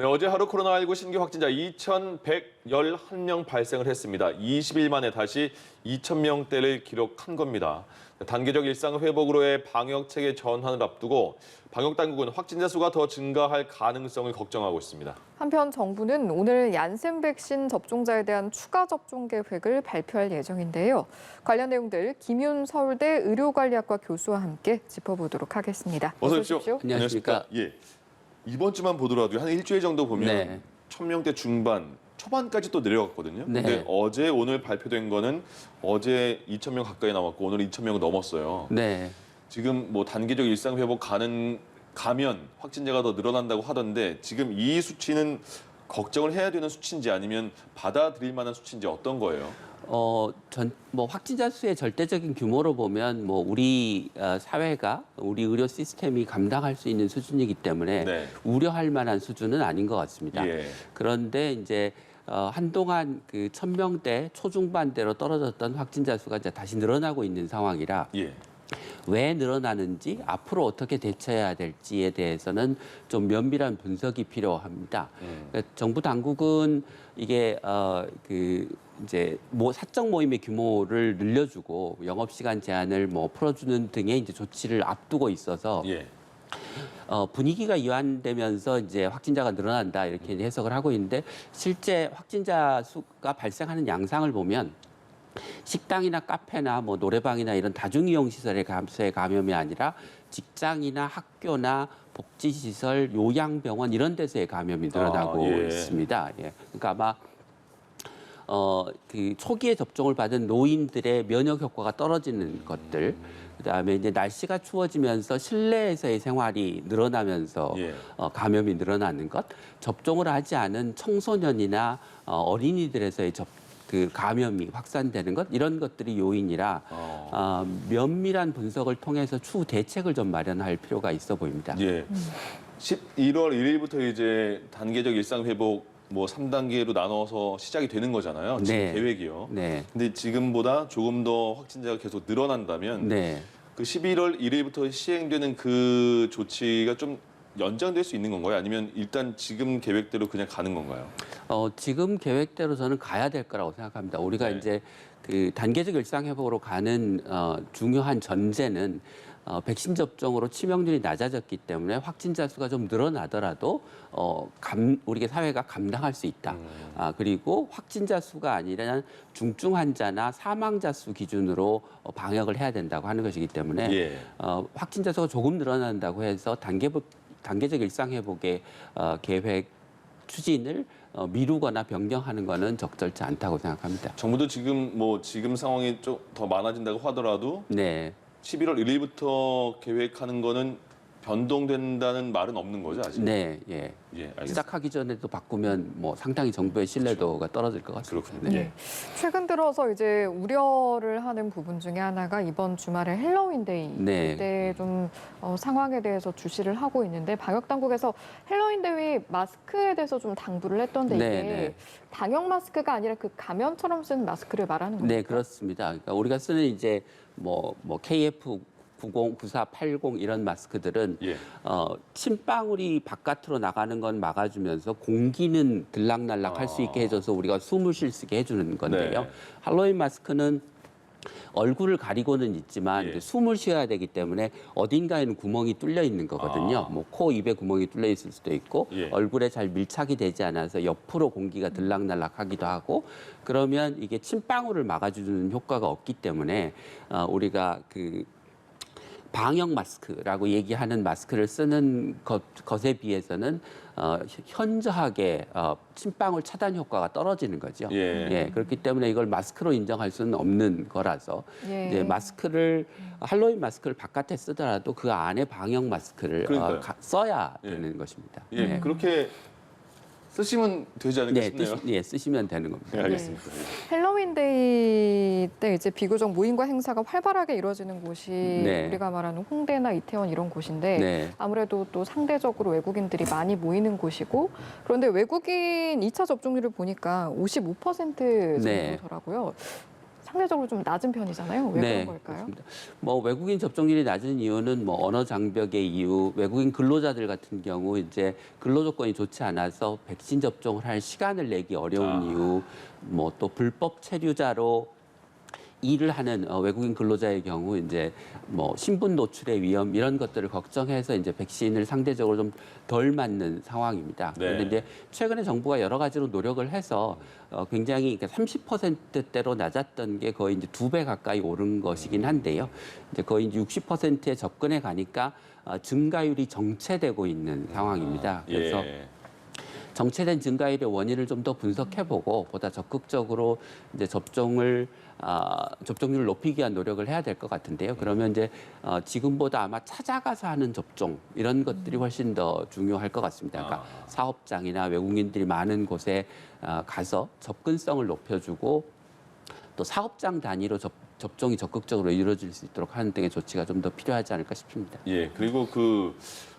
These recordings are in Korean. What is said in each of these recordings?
네, 어제 하루 코로나19 신규 확진자 2,111명 발생을 했습니다. 20일 만에 다시 2,000명대를 기록한 겁니다. 단계적 일상 회복으로의 방역 체계 전환을 앞두고 방역 당국은 확진자 수가 더 증가할 가능성을 걱정하고 있습니다. 한편 정부는 오늘 얀센 백신 접종자에 대한 추가 접종 계획을 발표할 예정인데요. 관련 내용들 김윤 서울대 의료관리학과 교수와 함께 짚어보도록 하겠습니다. 어서 오십시오. 안녕하십니까. 예. 이번 주만 보더라도 한 일주일 정도 보면 네. 1,000명대 중반, 초반까지 또 내려갔거든요. 네. 근데 어제 오늘 발표된 거는 어제 2,000명 가까이 남았고 오늘 2,000명을 넘었어요. 네. 지금 뭐 단계적 일상 회복 가면 확진자가 더 늘어난다고 하던데 지금 이 수치는 걱정을 해야 되는 수치인지 아니면 받아들일 만한 수치인지 어떤 거예요? 확진자 수의 절대적인 규모로 보면 우리 사회가 우리 의료 시스템이 감당할 수 있는 수준이기 때문에 네. 우려할 만한 수준은 아닌 것 같습니다. 예. 그런데 이제 한동안 그 1,000명대 초중반대로 떨어졌던 확진자 수가 이제 다시 늘어나고 있는 상황이라 예. 왜 늘어나는지 앞으로 어떻게 대처해야 될지에 대해서는 좀 면밀한 분석이 필요합니다. 그러니까 정부 당국은 이게 이제 사적 모임의 규모를 늘려주고 영업 시간 제한을 풀어주는 등의 이제 조치를 앞두고 있어서 예. 분위기가 이완되면서 이제 확진자가 늘어난다 이렇게 해석을 하고 있는데 실제 확진자 수가 발생하는 양상을 보면 식당이나 카페나 노래방이나 이런 다중이용 시설의 감염이 아니라 직장이나 학교나 복지시설, 요양병원 이런 데서의 감염이 늘어나고 예. 있습니다. 예. 그러니까 아마 그 초기에 접종을 받은 노인들의 면역 효과가 떨어지는 것들, 그다음에 이제 날씨가 추워지면서 실내에서의 생활이 늘어나면서 예. 감염이 늘어나는 것, 접종을 하지 않은 청소년이나 어린이들에서의 그 감염이 확산되는 것 이런 것들이 요인이라 면밀한 분석을 통해서 추후 대책을 좀 마련할 필요가 있어 보입니다. 예. 11월 1일부터 이제 단계적 일상 회복 3단계로 나눠서 시작이 되는 거잖아요. 지금 네. 계획이요. 네. 근데 지금보다 조금 더 확진자가 계속 늘어난다면 네. 그 11월 1일부터 시행되는 그 조치가 좀 연장될 수 있는 건가요? 아니면 일단 지금 계획대로 그냥 가는 건가요? 지금 계획대로 저는 가야 될 거라고 생각합니다. 우리가 네. 이제 그 단계적 일상 회복으로 가는 중요한 전제는 백신 접종으로 치명률이 낮아졌기 때문에 확진자 수가 좀 늘어나더라도 우리 사회가 감당할 수 있다. 그리고 확진자 수가 아니라 중증 환자나 사망자 수 기준으로 방역을 해야 된다고 하는 것이기 때문에 예. 확진자 수가 조금 늘어난다고 해서 단계적 일상 회복의 계획 추진을 미루거나 변경하는 것은 적절치 않다고 생각합니다. 정부도 지금 상황이 좀 더 많아진다고 하더라도 네. 11월 1일부터 계획하는 거는 변동된다는 말은 없는 거죠, 아직? 네, 예. 예, 알겠습니다. 시작하기 전에도 바꾸면 상당히 정부의 신뢰도가 떨어질 것 같습니다. 그렇군요. 네. 네. 최근 들어서 이제 우려를 하는 부분 중에 하나가 이번 주말에 헬로윈데이 네. 때 좀 상황에 대해서 주시를 하고 있는데 방역 당국에서 헬로윈데이 마스크에 대해서 좀 당부를 했던데 이게 네, 네. 방역 마스크가 아니라 그 가면처럼 쓰는 마스크를 말하는 겁니까? 네, 그렇습니다. 그러니까 우리가 쓰는 이제 KF 90, 94, 80 이런 마스크들은 예. 침방울이 바깥으로 나가는 건 막아주면서 공기는 들락날락 할 수 있게 해줘서 우리가 숨을 쉴 수 있게 해주는 건데요. 네. 할로윈 마스크는 얼굴을 가리고는 있지만 예. 이제 숨을 쉬어야 되기 때문에 어딘가에는 구멍이 뚫려 있는 거거든요. 코, 입에 구멍이 뚫려 있을 수도 있고 예. 얼굴에 잘 밀착이 되지 않아서 옆으로 공기가 들락날락하기도 하고 그러면 이게 침방울을 막아주는 효과가 없기 때문에 우리가 그 방역 마스크라고 얘기하는 마스크를 쓰는 것에 비해서는 현저하게 침방울 차단 효과가 떨어지는 거죠. 예. 그렇기 때문에 이걸 마스크로 인정할 수는 없는 거라서 예. 이제 할로윈 마스크를 바깥에 쓰더라도 그 안에 방역 마스크를 그러니까요. 써야 예. 되는 것입니다. 예, 네. 그렇게 쓰시면 되지 않을까 싶네요. 쓰시면 되는 겁니다. 네, 알겠습니다. 헬로윈데이 때 이제 비교적 모임과 행사가 활발하게 이루어지는 곳이 네. 우리가 말하는 홍대나 이태원 이런 곳인데 네. 아무래도 또 상대적으로 외국인들이 많이 모이는 곳이고 그런데 외국인 2차 접종률을 보니까 55% 네. 정도더라고요. 상대적으로 좀 낮은 편이잖아요. 왜 네, 그런 걸까요? 그렇습니다. 뭐 외국인 접종률이 낮은 이유는 뭐 언어 장벽의 이유, 외국인 근로자들 같은 경우 이제 근로 조건이 좋지 않아서 백신 접종을 할 시간을 내기 어려운 이유, 뭐 또 불법 체류자로 일을 하는 외국인 근로자의 경우 이제 뭐 신분 노출의 위험 이런 것들을 걱정해서 이제 백신을 상대적으로 좀 덜 맞는 상황입니다. 네. 그런데 이제 최근에 정부가 여러 가지로 노력을 해서 굉장히 30%대로 낮았던 게 거의 이제 2배 가까이 오른 것이긴 한데요. 이제 거의 이제 60%에 접근해 가니까 증가율이 정체되고 있는 상황입니다. 그래서 예. 정체된 증가율의 원인을 좀 더 분석해보고 보다 적극적으로 이제 접종률을 높이기 위한 노력을 해야 될 것 같은데요. 그러면 이제 지금보다 아마 찾아가서 하는 접종 이런 것들이 훨씬 더 중요할 것 같습니다. 그러니까 사업장이나 외국인들이 많은 곳에 가서 접근성을 높여주고 또 사업장 단위로 접종이 적극적으로 이루어질 수 있도록 하는 등의 조치가 좀 더 필요하지 않을까 싶습니다. 예, 그리고 그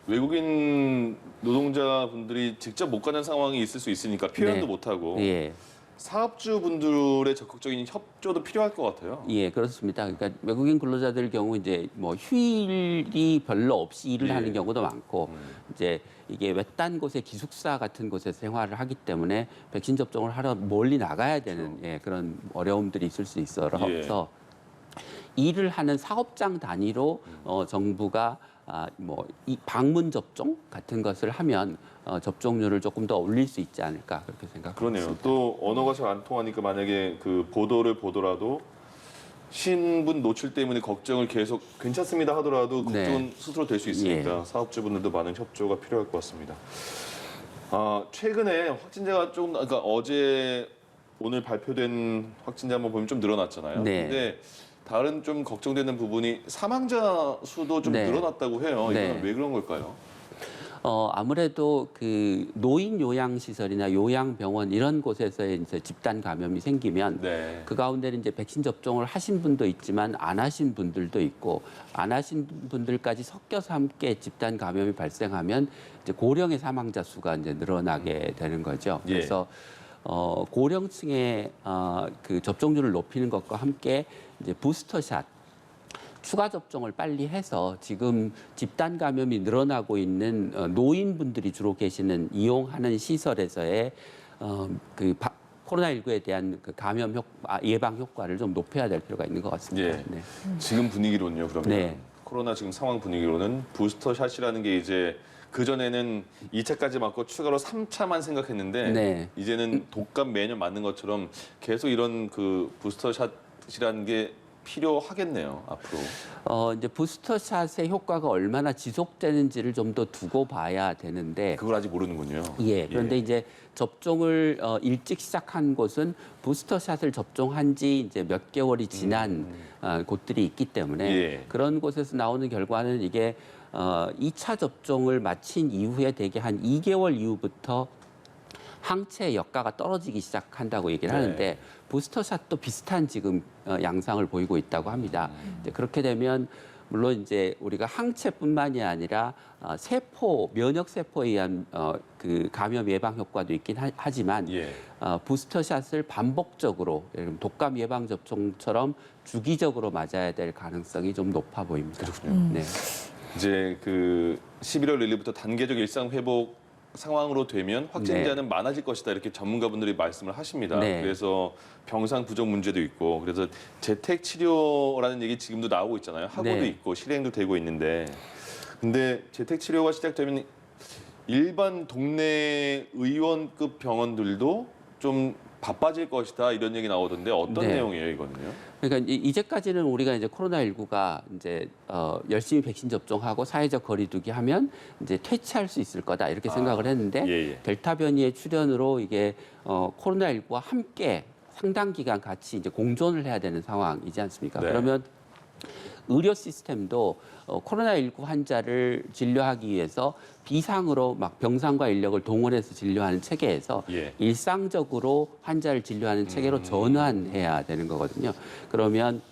외국인 노동자분들이 직접 못 가는 상황이 있을 수 있으니까 표현도 네. 못 하고 예. 사업주분들의 적극적인 협조도 필요할 것 같아요. 예, 그렇습니다. 그러니까 외국인 근로자들 경우 이제 뭐 휴일이 별로 없이 일을 예. 하는 경우도 많고 이제 이게 외딴 곳에 기숙사 같은 곳에서 생활을 하기 때문에 백신 접종을 하러 멀리 나가야 되는 그런 어려움들이 있을 수 있어서 예. 일을 하는 사업장 단위로 정부가 이 방문 접종 같은 것을 하면 접종률을 조금 더 올릴 수 있지 않을까 그렇게 생각합니다. 그러네요. 또 언어가 잘 안 통하니까 만약에 그 보도를 보더라도 신분 노출 때문에 걱정을 계속 괜찮습니다 하더라도 걱정은 네. 스스로 될 수 있으니까 사업주분들도 많은 협조가 필요할 것 같습니다. 최근에 확진자가 조금 그러니까 어제 오늘 발표된 확진자 한번 보면 좀 늘어났잖아요. 네. 근데 다른 좀 걱정되는 부분이 사망자 수도 좀 네. 늘어났다고 해요. 이건 네. 왜 그런 걸까요? 아무래도 그 노인 요양시설이나 요양병원 이런 곳에서의 이제 집단 감염이 생기면 네. 그 가운데는 이제 백신 접종을 하신 분도 있지만 안 하신 분들도 있고 안 하신 분들까지 섞여서 함께 집단 감염이 발생하면 이제 고령의 사망자 수가 이제 늘어나게 되는 거죠. 예. 그래서 고령층의 그 접종률을 높이는 것과 함께 이제 부스터샷 추가 접종을 빨리 해서 지금 집단 감염이 늘어나고 있는 노인분들이 주로 계시는 이용하는 시설에서의 코로나19에 대한 그 감염 예방 효과를 좀 높여야 될 필요가 있는 것 같습니다. 예. 네. 지금 분위기로는요, 그러면 네. 코로나 지금 상황 분위기로는 부스터 샷이라는 게 이제 그 전에는 2차까지 맞고 추가로 3차만 생각했는데 네. 이제는 독감 매년 맞는 것처럼 계속 이런 그 부스터 샷이라는 게 필요하겠네요, 앞으로. 이제 부스터샷의 효과가 얼마나 지속되는지를 좀 더 두고 봐야 되는데 그걸 아직 모르는군요. 예, 그런데 이제 접종을 일찍 시작한 곳은 부스터샷을 접종한 지 이제 몇 개월이 지난 곳들이 있기 때문에 예. 그런 곳에서 나오는 결과는 이게 2차 접종을 마친 이후에 대개 한 2개월 이후부터 항체 역가가 떨어지기 시작한다고 얘기를 네. 하는데 부스터샷도 비슷한 지금 양상을 보이고 있다고 합니다. 이제 그렇게 되면 물론 이제 우리가 항체뿐만이 아니라 면역 세포에 의한 그 감염 예방 효과도 있긴 하지만 예. 부스터샷을 반복적으로 예를 들면 독감 예방 접종처럼 주기적으로 맞아야 될 가능성이 좀 높아 보입니다. 그렇군요. 네. 이제 그 11월 1일부터 단계적 일상 회복 상황으로 되면 확진자는 많아질 것이다 이렇게 전문가분들이 말씀을 하십니다. 네. 그래서 병상 부족 문제도 있고 그래서 재택 치료라는 얘기 지금도 나오고 있잖아요. 하고도 네. 있고 실행도 되고 있는데 근데 재택 치료가 시작되면 일반 동네 의원급 병원들도 좀 바빠질 것이다 이런 얘기 나오던데 어떤 네. 내용이에요 이거는요? 그러니까 이제까지는 우리가 이제 코로나19가 이제 열심히 백신 접종하고 사회적 거리두기 하면 이제 퇴치할 수 있을 거다 이렇게 생각을 했는데 예. 델타 변이의 출현으로 이게 코로나19와 함께 상당 기간 같이 이제 공존을 해야 되는 상황이지 않습니까? 네. 그러면 의료 시스템도 코로나19 환자를 진료하기 위해서 비상으로 막 병상과 인력을 동원해서 진료하는 체계에서 예. 일상적으로 환자를 진료하는 체계로 전환해야 되는 거거든요. 그러면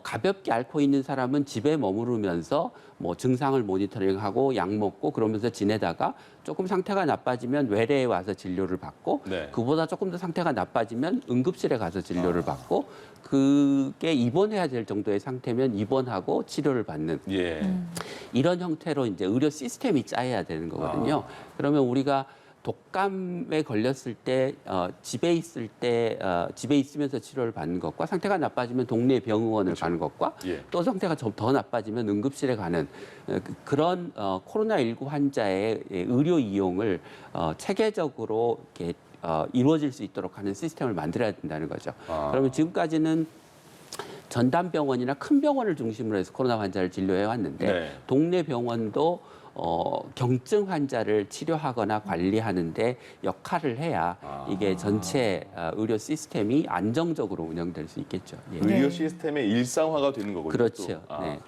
가볍게 앓고 있는 사람은 집에 머무르면서 뭐 증상을 모니터링하고 약 먹고 그러면서 지내다가 조금 상태가 나빠지면 외래에 와서 진료를 받고 네. 그보다 조금 더 상태가 나빠지면 응급실에 가서 진료를 받고 그게 입원해야 될 정도의 상태면 입원하고 치료를 받는 예. 이런 형태로 이제 의료 시스템이 짜여야 되는 거거든요. 그러면 우리가 독감에 걸렸을 때 집에 있을 때 집에 있으면서 치료를 받는 것과 상태가 나빠지면 동네 병원을 가는 것과 예. 또 상태가 좀 더 나빠지면 응급실에 가는 그런 코로나19 환자의 의료 이용을 체계적으로 이렇게 이루어질 수 있도록 하는 시스템을 만들어야 된다는 거죠. 그러면 지금까지는 전담병원이나 큰 병원을 중심으로 해서 코로나 환자를 진료해 왔는데 네. 동네 병원도 경증 환자를 치료하거나 관리하는데 역할을 해야 이게 전체 의료 시스템이 안정적으로 운영될 수 있겠죠. 예. 의료 시스템의 일상화가 되는 거군요. 그렇죠. 또. 네.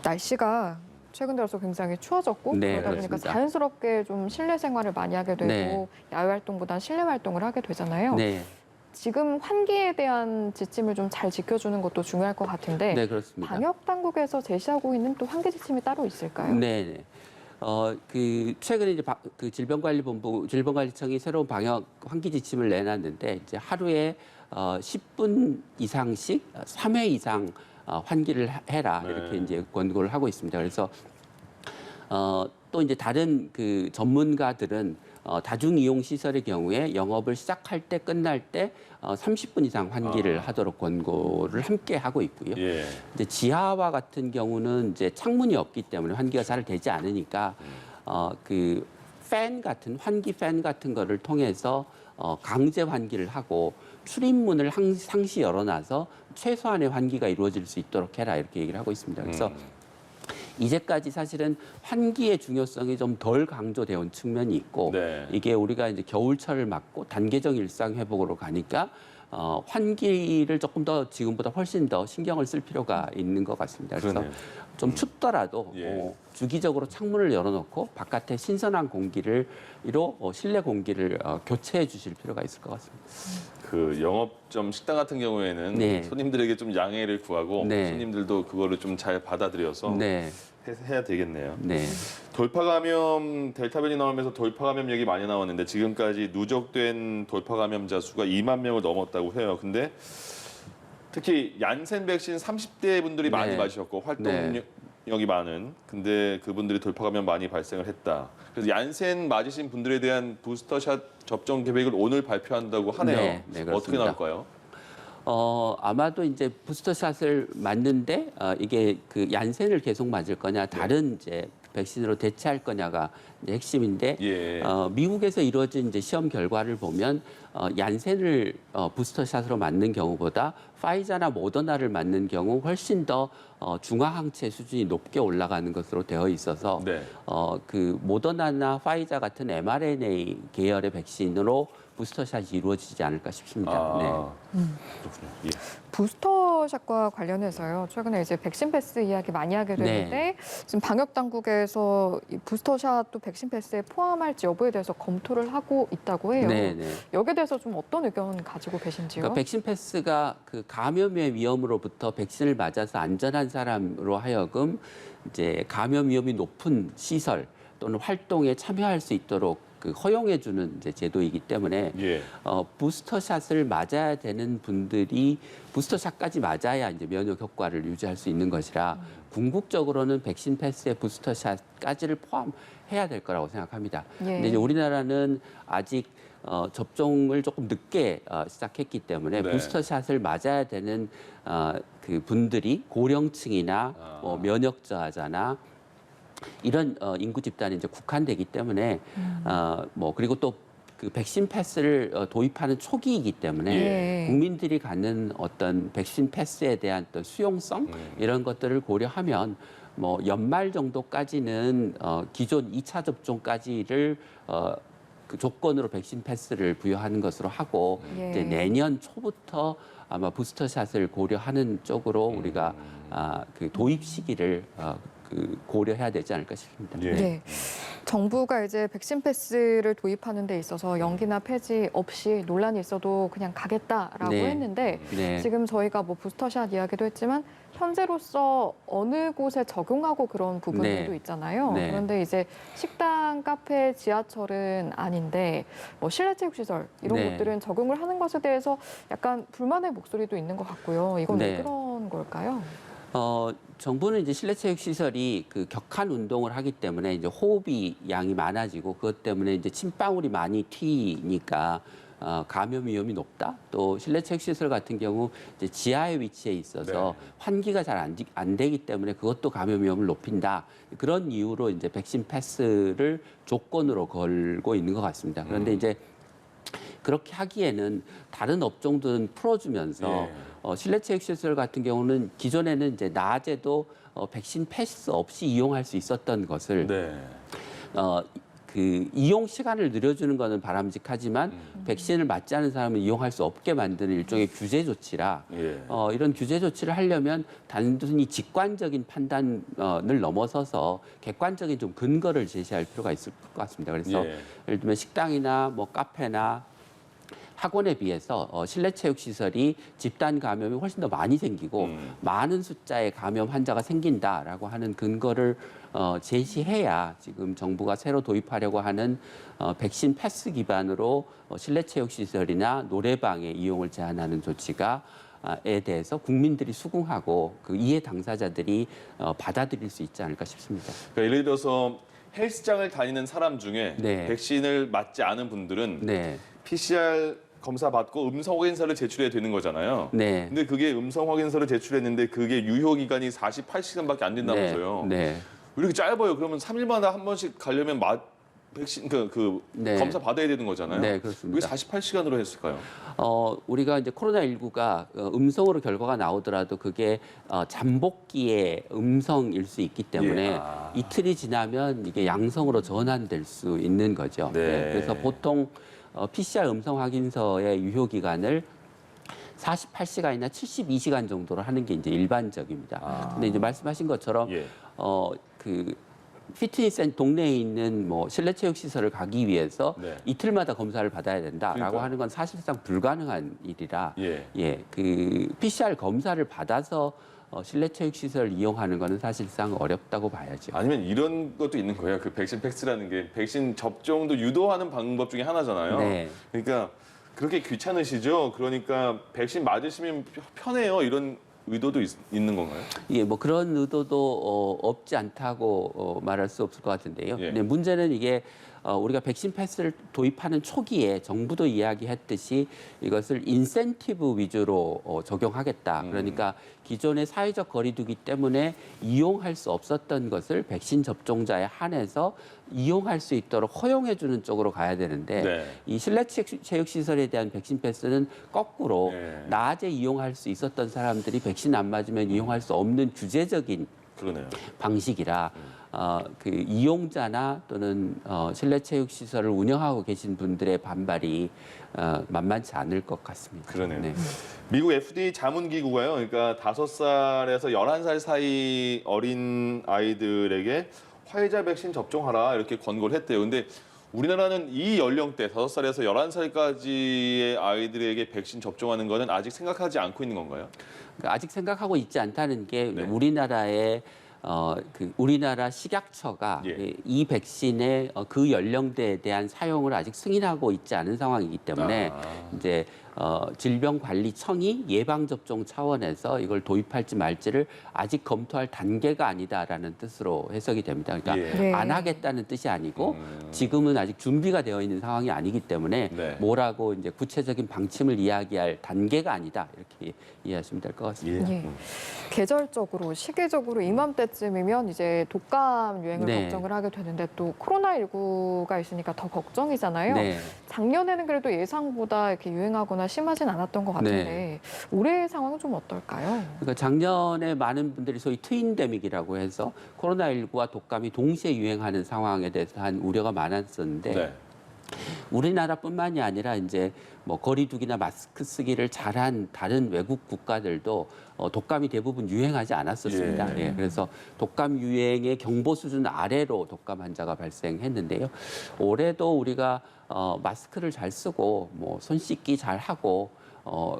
날씨가 최근 들어서 굉장히 추워졌고 네, 그러다 보니까 그렇습니다. 자연스럽게 좀 실내 생활을 많이 하게 되고 네. 야외 활동보다 실내 활동을 하게 되잖아요. 네, 지금 환기에 대한 지침을 좀 잘 지켜주는 것도 중요할 것 같은데 네, 그렇습니다. 방역 당국에서 제시하고 있는 또 환기 지침이 따로 있을까요? 네, 네. 그 최근에 이제 그 질병관리청이 새로운 방역 환기 지침을 내놨는데 이제 하루에 10분 이상씩 3회 이상 환기를 해라 이렇게 이제 권고를 하고 있습니다. 그래서 또 이제 다른 그 전문가들은 다중 이용 시설의 경우에 영업을 시작할 때 끝날 때 30분 이상 환기를 하도록 권고를 함께 하고 있고요. 예. 이제 지하와 같은 경우는 이제 창문이 없기 때문에 환기가 잘 되지 않으니까 그 팬 같은 환기 팬 같은 거를 통해서 강제 환기를 하고 출입문을 상시 열어놔서 최소한의 환기가 이루어질 수 있도록 해라 이렇게 얘기를 하고 있습니다. 그래서 이제까지 사실은 환기의 중요성이 좀 덜 강조되어 온 측면이 있고 네. 이게 우리가 이제 겨울철을 맞고 단계적 일상 회복으로 가니까 환기를 조금 더 지금보다 훨씬 더 신경을 쓸 필요가 있는 것 같습니다. 그래서 그러네요. 좀 춥더라도 예. 주기적으로 창문을 열어놓고 바깥에 신선한 공기를 실내 공기를 교체해 주실 필요가 있을 것 같습니다. 그 영업점 식당 같은 경우에는 네. 손님들에게 좀 양해를 구하고 네. 손님들도 그거를 좀 잘 받아들여서 네, 해야 되겠네요. 네, 돌파 감염 델타 변이 나오면서 돌파 감염 얘기 많이 나왔는데 지금까지 누적된 돌파 감염자 수가 2만 명을 넘었다고 해요. 근데 특히 얀센 백신 30대 분들이 많이 네. 맞으셨고 활동력이 많은 근데 그분들이 돌파 감염 많이 발생을 했다. 그래서 얀센 맞으신 분들에 대한 부스터샷 접종 계획을 오늘 발표한다고 하네요. 네, 네, 그렇습니다. 어떻게 나올까요? 아마도 이제 부스터샷을 맞는데 이게 그 얀센을 계속 맞을 거냐 다른 이제 백신으로 대체할 거냐가 이제 핵심인데 예. 미국에서 이루어진 이제 시험 결과를 보면 얀센을 부스터샷으로 맞는 경우보다 파이자나 모더나를 맞는 경우 훨씬 더 중화 항체 수준이 높게 올라가는 것으로 되어 있어서 네. 그 모더나나 파이자 같은 mRNA 계열의 백신으로 부스터샷이 이루어지지 않을까 싶습니다. 네. 그렇군요. 예. 부스터샷과 관련해서요. 최근에 이제 백신 패스 이야기 많이 하게 되는데 지금 방역 당국에서 이 부스터샷도 백신 패스에 포함할지 여부에 대해서 검토를 하고 있다고 해요. 네, 네. 여기에 대해서 좀 어떤 의견 가지고 계신지요? 그러니까 백신 패스가 그 감염의 위험으로부터 백신을 맞아서 안전한 사람으로 하여금 이제 감염 위험이 높은 시설 또는 활동에 참여할 수 있도록 그 허용해주는 이제 제도이기 때문에 예. 부스터샷을 맞아야 되는 분들이 부스터샷까지 맞아야 이제 면역 효과를 유지할 수 있는 것이라 궁극적으로는 백신 패스에 부스터샷까지를 포함해야 될 거라고 생각합니다. 근데 이제 우리나라는 아직 접종을 조금 늦게 시작했기 때문에 네. 부스터샷을 맞아야 되는 그 분들이 고령층이나 뭐 면역 저하자나 이런 인구 집단이 이제 국한되기 때문에 뭐 그리고 또 그 백신 패스를 도입하는 초기이기 때문에 국민들이 갖는 어떤 백신 패스에 대한 또 수용성 이런 것들을 고려하면 뭐 연말 정도까지는 기존 2차 접종까지를 그 조건으로 백신 패스를 부여하는 것으로 하고 이제 내년 초부터 아마 부스터샷을 고려하는 쪽으로 우리가 그 도입 시기를 고려해야 되지 않을까 싶습니다. 예. 네. 정부가 이제 백신 패스를 도입하는 데 있어서 연기나 폐지 없이 논란이 있어도 그냥 가겠다라고 네. 했는데 네. 지금 저희가 뭐 부스터샷 이야기도 했지만 현재로서 어느 곳에 적용하고 그런 부분들도 네. 있잖아요. 네. 그런데 이제 식당, 카페, 지하철은 아닌데 뭐 실내체육시설 이런 네. 곳들은 적용을 하는 것에 대해서 약간 불만의 목소리도 있는 것 같고요. 이건 왜 네. 그런 걸까요? 정부는 이제 실내체육 시설이 격한 운동을 하기 때문에 이제 호흡이 양이 많아지고 그것 때문에 이제 침방울이 많이 튀니까 감염 위험이 높다. 또 실내체육 시설 같은 경우 이제 지하에 위치해 있어서 네. 환기가 잘 안 되기 때문에 그것도 감염 위험을 높인다. 그런 이유로 이제 백신 패스를 조건으로 걸고 있는 것 같습니다. 그런데 이제 그렇게 하기에는 다른 업종들은 풀어주면서 실내체육시설 같은 경우는 기존에는 이제 낮에도 백신 패스 없이 이용할 수 있었던 것을 네. 이용 시간을 늘려주는 것은 바람직하지만 백신을 맞지 않은 사람은 이용할 수 없게 만드는 일종의 규제 조치라 예. 이런 규제 조치를 하려면 단순히 직관적인 판단을 넘어서서 객관적인 좀 근거를 제시할 필요가 있을 것 같습니다. 그래서 예. 예를 들면 식당이나 뭐 카페나 학원에 비해서 실내체육 시설이 집단 감염이 훨씬 더 많이 생기고 많은 숫자의 감염 환자가 생긴다라고 하는 근거를 제시해야 지금 정부가 새로 도입하려고 하는 백신 패스 기반으로 실내체육 시설이나 노래방의 이용을 제한하는 조치가 에 대해서 국민들이 수긍하고 그 이해 당사자들이 받아들일 수 있지 않을까 싶습니다. 그러니까 예를 들어서 헬스장을 다니는 사람 중에 네. 백신을 맞지 않은 분들은 네, PCR 검사 받고 음성 확인서를 제출해야 되는 거잖아요. 네. 근데 그게 음성 확인서를 제출했는데 그게 유효 기간이 48시간밖에 안 된다면서요. 네, 네. 왜 이렇게 짧아요? 그러면 3일마다 한 번씩 가려면 백신 네. 검사 받아야 되는 거잖아요. 네, 그렇습니다. 왜 48시간으로 했을까요? 우리가 이제 코로나19가 음성으로 결과가 나오더라도 그게 잠복기의 음성일 수 있기 때문에 예. 이틀이 지나면 이게 양성으로 전환될 수 있는 거죠. 네. 그래서 보통 PCR 음성 확인서의 유효 기간을 48시간이나 72시간 정도로 하는 게 이제 일반적입니다. 근데 이제 말씀하신 것처럼 예. 피트니스 동네에 있는 뭐 실내체육 시설을 가기 위해서 네. 이틀마다 검사를 받아야 된다라고 그러니까요. 하는 건 사실상 불가능한 일이라 예. PCR 검사를 받아서 실내체육 시설을 이용하는 거는 사실상 어렵다고 봐야죠. 아니면 이런 것도 있는 거예요. 그 백신 패스라는 게 백신 접종도 유도하는 방법 중에 하나잖아요. 네. 그러니까 그렇게 귀찮으시죠? 그러니까 백신 맞으시면 편해요. 이런 의도도 있는 건가요? 예, 뭐 그런 의도도 없지 않다고 말할 수 없을 것 같은데요. 예. 근데 문제는 이게 우리가 백신 패스를 도입하는 초기에 정부도 이야기했듯이 이것을 인센티브 위주로 적용하겠다. 그러니까 기존의 사회적 거리두기 때문에 이용할 수 없었던 것을 백신 접종자에 한해서 이용할 수 있도록 허용해주는 쪽으로 가야 되는데 네. 이 실내체육 시설에 대한 백신 패스는 거꾸로 네. 낮에 낮에 이용할 수 있었던 사람들이 백신 안 맞으면 이용할 수 없는 규제적인 그러네요. 방식이라 그 이용자나 또는 실내체육 시설을 운영하고 계신 분들의 반발이 만만치 않을 것 같습니다. 그러네요. 네. 미국 FDA 자문기구가요. 그러니까 5살에서 11살 사이 어린 아이들에게 화이자 백신 접종하라 이렇게 권고를 했대요. 근데 우리나라는 이 연령대 5살에서 11살까지의 아이들에게 백신 접종하는 거는 아직 생각하지 않고 있는 건가요? 그러니까 아직 생각하고 있지 않다는 게 네. 우리나라의 우리나라 식약처가 예. 이 백신의 그 연령대에 대한 사용을 아직 승인하고 있지 않은 상황이기 때문에 이제 질병관리청이 예방접종 차원에서 이걸 도입할지 말지를 아직 검토할 단계가 아니다라는 뜻으로 해석이 됩니다. 그러니까 예. 네. 안 하겠다는 뜻이 아니고 지금은 아직 준비가 되어 있는 상황이 아니기 때문에 네. 뭐라고 이제 구체적인 방침을 이야기할 단계가 아니다 이렇게 이해하시면 될 것 같습니다. 예. 계절적으로 시기적으로 이맘때쯤이면 이제 독감 유행을 네. 걱정을 하게 되는데 또 코로나19가 있으니까 더 걱정이잖아요. 네. 작년에는 그래도 예상보다 이렇게 유행하거나 심하진 않았던 것 같은데 네. 올해 상황은 좀 어떨까요? 그러니까 작년에 많은 분들이 소위 트윈데믹이라고 해서 코로나19와 독감이 동시에 유행하는 상황에 대해서 한 우려가 많았었는데 네. 우리나라뿐만이 아니라 이제 뭐 거리두기나 마스크 쓰기를 잘한 다른 외국 국가들도 독감이 대부분 유행하지 않았었습니다. 예. 예, 그래서 독감 유행의 경보 수준 아래로 독감 환자가 발생했는데요. 올해도 우리가 마스크를 잘 쓰고 뭐 손 씻기 잘 하고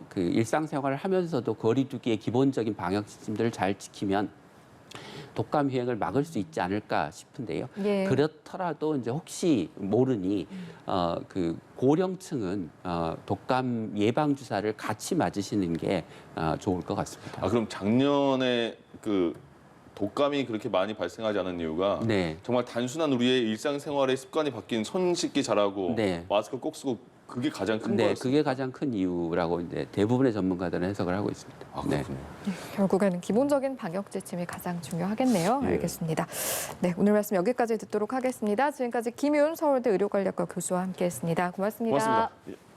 그 일상생활을 하면서도 거리두기의 기본적인 방역 지침들을 잘 지키면 독감 유행을 막을 수 있지 않을까 싶은데요. 예. 그렇더라도 이제 혹시 모르니 그 고령층은 독감 예방 주사를 같이 맞으시는 게 좋을 것 같습니다. 아, 그럼 작년에 그 독감이 그렇게 많이 발생하지 않은 이유가 네. 정말 단순한 우리의 일상생활의 습관이 바뀐 손 씻기 잘하고 네. 마스크 꼭 쓰고 그게 가장 큰 네, 거였습니다. 그게 가장 큰 이유라고 이제 대부분의 전문가들은 해석을 하고 있습니다. 아, 네. 그렇군요. 결국에는 기본적인 방역 지침이 가장 중요하겠네요. 예. 알겠습니다. 네, 오늘 말씀 여기까지 듣도록 하겠습니다. 지금까지 김윤 서울대 의료관리학과 교수와 함께했습니다. 고맙습니다. 고맙습니다. 예.